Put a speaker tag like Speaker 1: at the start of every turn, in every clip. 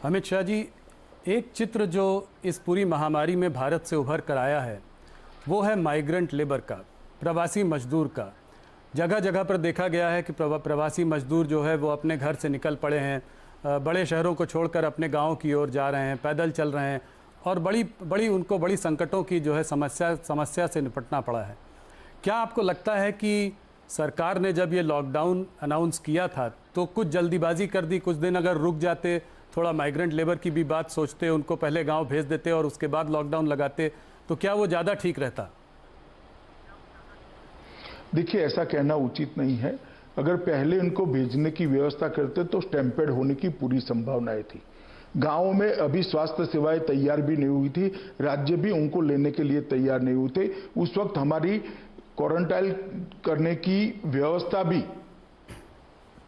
Speaker 1: अमित शाह जी, एक चित्र जो इस पूरी महामारी में भारत से उभर कर आया है वो है माइग्रेंट लेबर का, प्रवासी मजदूर का। जगह जगह पर देखा गया है कि प्रवासी मजदूर जो है वो अपने घर से निकल पड़े हैं, बड़े शहरों को छोड़कर अपने गाँव की ओर जा रहे हैं, पैदल चल रहे हैं और उनको बड़ी संकटों की जो है समस्या से निपटना पड़ा है। क्या आपको लगता है कि सरकार ने जब ये लॉकडाउन अनाउंस किया था तो कुछ जल्दीबाजी कर दी? कुछ दिन अगर रुक जाते, थोड़ा माइग्रेंट लेबर की भी बात सोचते, उनको पहले गांव भेज देते और उसके बाद लॉकडाउन लगाते, तो क्या वो ज़्यादा ठीक रहता?
Speaker 2: देखिए, ऐसा कहना उचित नहीं है। अगर पहले उनको भेजने की व्यवस्था करते तो स्टैम्पेड होने की पूरी संभावनाएं थी। गांवों में अभी स्वास्थ्य सेवाएं तैयार भी नहीं हुई थी, राज्य भी उनको लेने के लिए तैयार नहीं हुए थे। उस वक्त हमारी क्वारंटाइन करने की व्यवस्था भी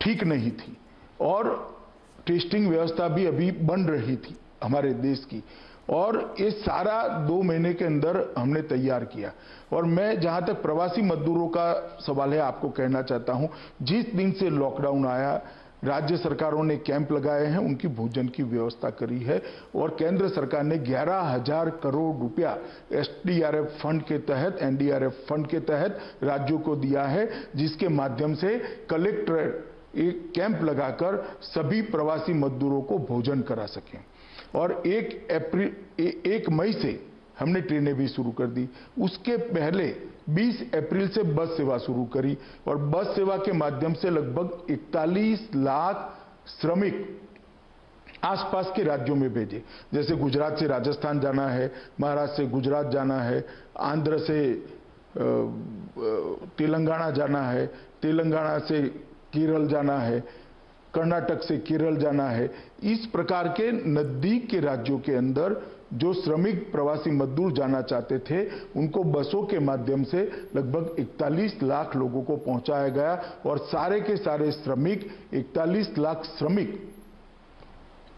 Speaker 2: ठीक नहीं थी और टेस्टिंग व्यवस्था भी अभी बन रही थी हमारे देश की, और ये सारा 2 महीने के अंदर हमने तैयार किया। और मैं जहां तक प्रवासी मजदूरों का सवाल है आपको कहना चाहता हूं, जिस दिन से लॉकडाउन आया राज्य सरकारों ने कैंप लगाए हैं, उनकी भोजन की व्यवस्था करी है और केंद्र सरकार ने 11,000 करोड़ रुपया एसडीआरएफ फंड के तहत, एनडीआरएफ फंड के तहत राज्यों को दिया है, जिसके माध्यम से कलेक्टर एक कैंप लगाकर सभी प्रवासी मजदूरों को भोजन करा सकें। और 1 मई से हमने ट्रेनें भी शुरू कर दी। उसके पहले 20 अप्रैल से बस सेवा शुरू करी और बस सेवा के माध्यम से लगभग 41 लाख श्रमिक आसपास के राज्यों में भेजे। जैसे गुजरात से राजस्थान जाना है, महाराष्ट्र से गुजरात जाना है, आंध्र से तेलंगाना जाना है, तेलंगाना से केरल जाना है, कर्नाटक से केरल जाना है। इस प्रकार के नजदीक के राज्यों के अंदर जो श्रमिक प्रवासी मजदूर जाना चाहते थे, उनको बसों के माध्यम से लगभग 41 लाख लोगों को पहुंचाया गया और सारे के सारे श्रमिक, 41 लाख श्रमिक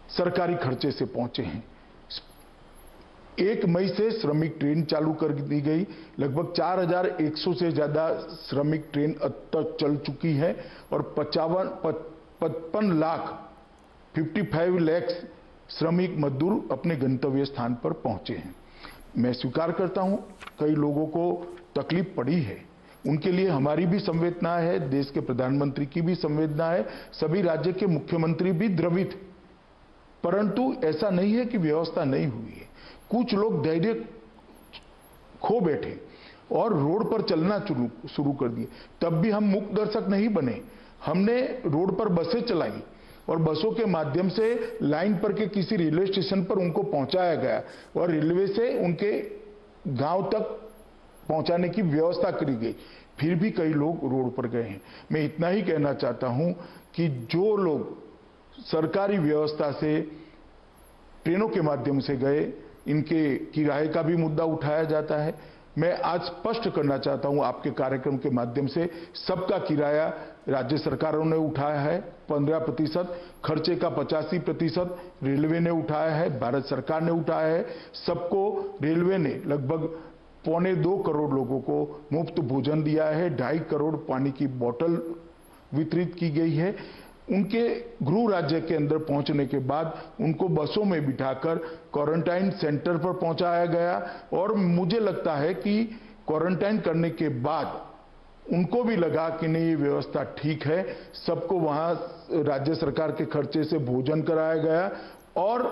Speaker 2: सरकारी खर्चे से पहुंचे हैं। 1 मई से श्रमिक ट्रेन चालू कर दी गई। लगभग 4,100 से ज्यादा श्रमिक ट्रेन अब तक चल चुकी है और 55 लाख 55 लाख श्रमिक मजदूर अपने गंतव्य स्थान पर पहुंचे हैं। मैं स्वीकार करता हूं, कई लोगों को तकलीफ पड़ी है, उनके लिए हमारी भी संवेदना है, देश के प्रधानमंत्री की भी संवेदना है, सभी राज्य के मुख्यमंत्री भी द्रवित, परंतु ऐसा नहीं है कि व्यवस्था नहीं हुई है। कुछ लोग धैर्य खो बैठे और रोड पर चलना शुरू कर दिए। तब भी हम मूक दर्शक नहीं बने, हमने रोड पर बसें चलाई और बसों के माध्यम से लाइन पर के किसी रेलवे स्टेशन पर उनको पहुंचाया गया और रेलवे से उनके गांव तक पहुंचाने की व्यवस्था करी गई। फिर भी कई लोग रोड पर गए हैं। मैं इतना ही कहना चाहता हूं कि जो लोग सरकारी व्यवस्था से ट्रेनों के माध्यम से गए, इनके किराए का भी मुद्दा उठाया जाता है। मैं आज स्पष्ट करना चाहता हूं आपके कार्यक्रम के माध्यम से, सबका किराया राज्य सरकारों ने उठाया है 15%, खर्चे का 85% रेलवे ने उठाया है, भारत सरकार ने उठाया है। सबको रेलवे ने लगभग 1.25 करोड़ लोगों को मुफ्त भोजन दिया है, 2.5 करोड़ पानी की बोतल वितरित की गई है। उनके गृह राज्य के अंदर पहुंचने के बाद उनको बसों में बिठाकर क्वारंटाइन सेंटर पर पहुंचाया गया और मुझे लगता है कि क्वारंटाइन करने के बाद उनको भी लगा कि नहीं, ये व्यवस्था ठीक है। सबको वहां राज्य सरकार के खर्चे से भोजन कराया गया और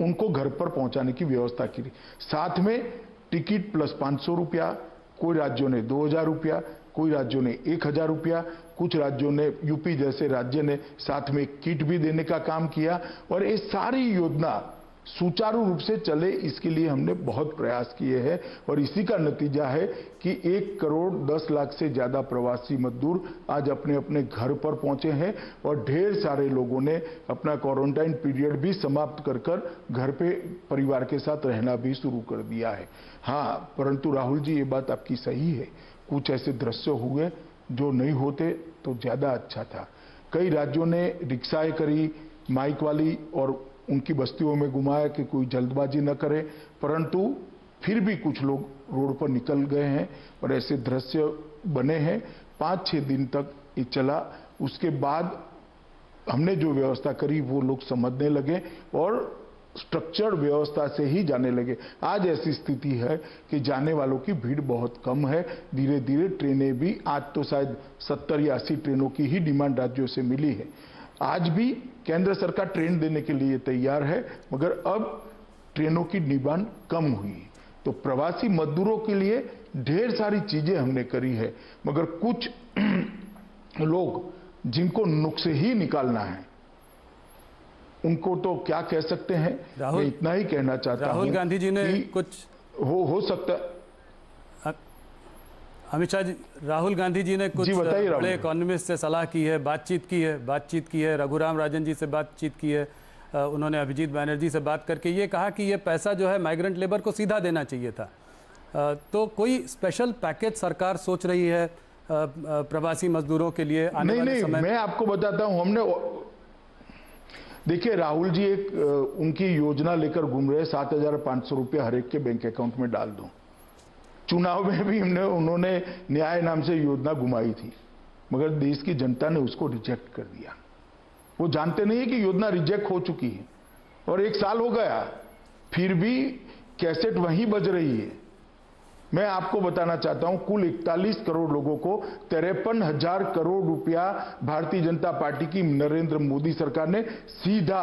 Speaker 2: उनको घर पर पहुंचाने की व्यवस्था की। साथ में टिकट प्लस 500 रुपया, कोई राज्यों ने 2,000 रुपया, कोई राज्यों ने 1,000 रुपया, कुछ राज्यों ने, यूपी जैसे राज्य ने साथ में किट भी देने का काम किया और ये सारी योजना सुचारू रूप से चले, इसके लिए हमने बहुत प्रयास किए हैं और इसी का नतीजा है कि 1 करोड़ 10 लाख से ज्यादा प्रवासी मजदूर आज अपने अपने घर पर पहुंचे हैं और ढेर सारे लोगों ने अपना क्वारंटाइन पीरियड भी समाप्त कर घर पे परिवार के साथ रहना भी शुरू कर दिया है। हाँ, परंतु राहुल जी, ये बात आपकी सही है, कुछ ऐसे दृश्य हुए जो नहीं होते तो ज्यादा अच्छा था। कई राज्यों ने रिक्शाएं करी माइक वाली और उनकी बस्तियों में घुमाया कि कोई जल्दबाजी न करे, परंतु फिर भी कुछ लोग रोड पर निकल गए हैं और ऐसे दृश्य बने हैं। 5-6 दिन तक ये चला। उसके बाद हमने जो व्यवस्था करी वो लोग समझने लगे और स्ट्रक्चर्ड व्यवस्था से ही जाने लगे। आज ऐसी स्थिति है कि जाने वालों की भीड़ बहुत कम है। धीरे धीरे ट्रेनें भी, आज तो शायद 70 या 80 ट्रेनों की ही डिमांड राज्यों से मिली है। आज भी केंद्र सरकार ट्रेन देने के लिए तैयार है, मगर अब ट्रेनों की डिमांड कम हुई है। तो प्रवासी मजदूरों के लिए ढेर सारी चीजें हमने करी है, मगर कुछ लोग जिनको नुक्से ही निकालना है उनको तो क्या कह सकते हैं। मैं इतना ही कहना चाहता हूं।
Speaker 1: राहुल गांधी जी ने कुछ
Speaker 2: हो सकता,
Speaker 1: अमित शाह जी, राहुल गांधी जी ने कुछ बड़े इकोनॉमिस्ट से सलाह की है, बातचीत की है, रघुराम राजन जी से बातचीत की है। उन्होंने अभिजीत बैनर्जी से बात करके ये कहा कि ये पैसा जो है माइग्रेंट लेबर को सीधा देना चाहिए था। तो कोई स्पेशल पैकेज सरकार सोच रही है प्रवासी मजदूरों के लिए आने वाले समय?
Speaker 2: मैं आपको बताता हूं। हमने, देखिए, राहुल जी एक उनकी योजना लेकर घूम रहे, 7,500 रुपया हर एक के बैंक अकाउंट में डाल दो। चुनाव में भी उन्होंने न्याय नाम से योजना घुमाई थी, मगर देश की जनता ने उसको रिजेक्ट कर दिया। वो जानते नहीं है कि योजना रिजेक्ट हो चुकी है और 1 साल हो गया, फिर भी कैसेट वहीं बज रही है। मैं आपको बताना चाहता हूं, कुल 41 करोड़ लोगों को 53,000 करोड़ रुपया भारतीय जनता पार्टी की नरेंद्र मोदी सरकार ने सीधा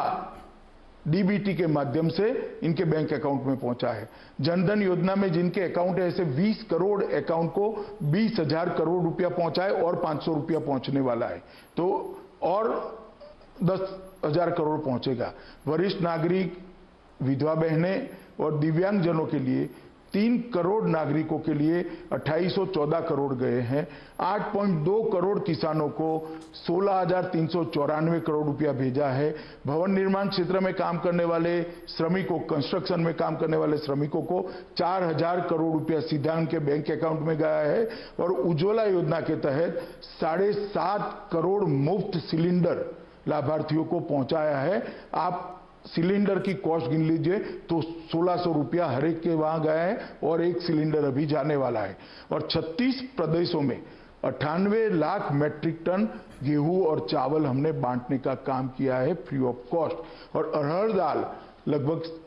Speaker 2: डीबीटी के माध्यम से इनके बैंक अकाउंट में पहुंचा है। जनधन योजना में जिनके अकाउंट है, ऐसे 20 करोड़ अकाउंट को 20,000 करोड़ रुपया पहुंचा है और 500 रुपया पहुंचने वाला है, तो और 10,000 करोड़ पहुंचेगा। वरिष्ठ नागरिक, विधवा बहनें और दिव्यांगजनों के लिए 3 करोड़ नागरिकों के लिए 2814 करोड़ गए हैं। 8.2 करोड़ किसानों को 16,394 करोड़ रुपया भेजा है। भवन निर्माण क्षेत्र में काम करने वाले श्रमिकों, कंस्ट्रक्शन में काम करने वाले श्रमिकों को 4,000 करोड़ रुपया सीधा उनके बैंक अकाउंट में गया है। और उज्ज्वला योजना के तहत 7.5 करोड़ मुफ्त सिलेंडर लाभार्थियों को पहुंचाया है। आप सिलेंडर की कॉस्ट गिन लीजिए तो 1,600 रुपया हर एक के वहां गया है और एक सिलेंडर अभी जाने वाला है। और 36 प्रदेशों में 98 लाख मैट्रिक टन गेहूं और चावल हमने बांटने का काम किया है फ्री ऑफ कॉस्ट। और अरहर दाल लगभग